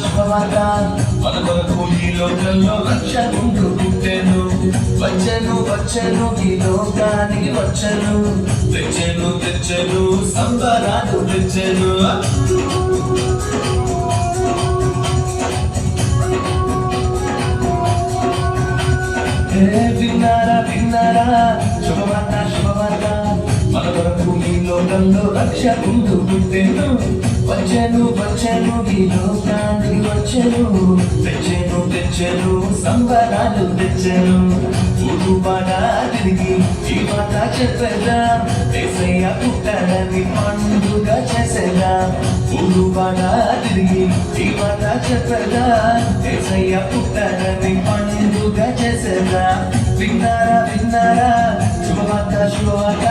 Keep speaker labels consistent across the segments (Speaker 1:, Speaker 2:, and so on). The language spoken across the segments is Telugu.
Speaker 1: శుభవార్త మన కొరకు ఈ లోకంలో రక్షకుంటూ పుట్టెను. వచ్చెను వచ్చెను ఈ లోకానికి వచ్చెను. తెచ్చెను తెచ్చెను సంబరాలు తెచ్చెను. విన్నారా విన్నారా శుభవార్త శుభవార్త మన కొరకు ఈ లోకంలో రక్షకుంటూ పుట్టెను. వచ్చెను వచ్చెను ఈ లోకానికి వచ్చెను. తెచ్చెను తెచ్చెను సంబరాలు తెచ్చెను. ఊరువాడ తిరిగి ఈ మాట చెప్పేదా, యేసయ్య పుట్టాడని పండుగ చేసేదా. ఊరువాడ తిరిగి ఈ మాట చెప్పేదా, యేసయ్య పుట్టాడని పండుగ చేసేదా. విన్నారా విన్నారా శుభవార్త శుభవార్త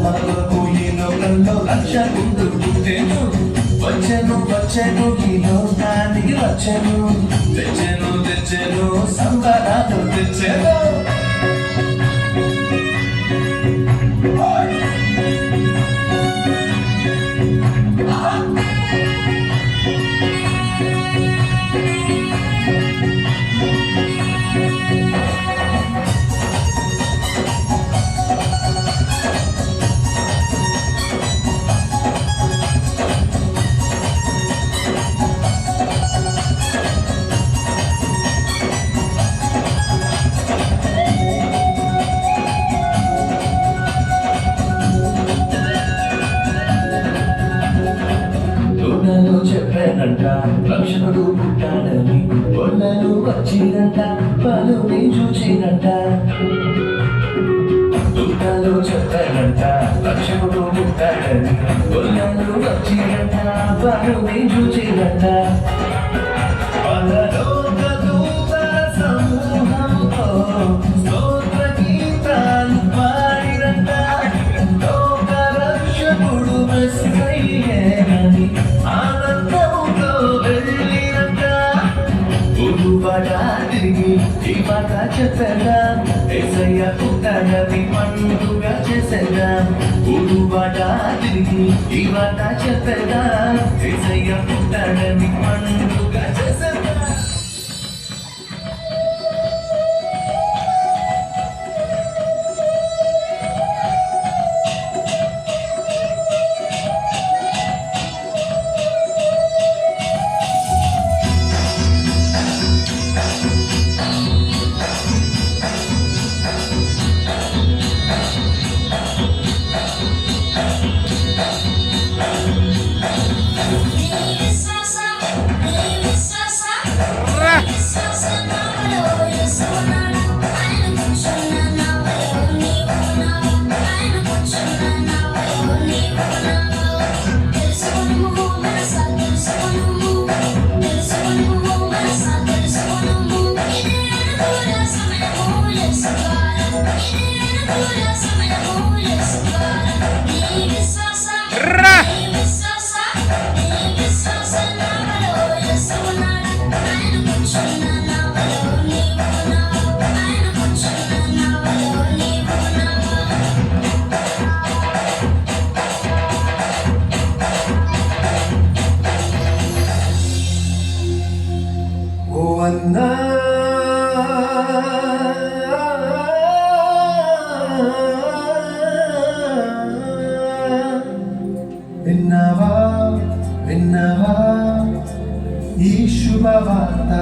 Speaker 1: మన కొరకు ఈ లోకంలో రక్షకుంటూ పుట్టెను. వచ్చెను వచ్చెను ఈ లోకానికి వచ్చెను. తెచ్చెను తెచ్చెను సంబరాలు తెచ్చెను. చెప్పానంట రక్షకుడు పుట్టాడని, ఒళ్ళను వచ్చినంట పలుని చూచినంట. దుఃఖాలు చెప్పానంట రక్షకుడు పుట్టాడని, ఒళ్ళను వచ్చినంట పలుని చూచినంట. పరలోక దూతల సమూహంతో స్తోత్ర గీతాలు పాడినంట. లోక రక్షకుడు మెస్సయ్యేనని ఆనందముతో వెళ్ళినంట. ఊరువాడ తిరిగి ఈ మాట చెప్పేదా, యేసయ్య పుట్టాడని పండుగ చేసేదా. ఊరువాడ తిరిగి ఈ మాట చెప్పేదా, యేసయ్య పుట్టాడని పండుగ చేసేదా. అన్నా విన్నవా విన్నవా ఈ శుభవార్త.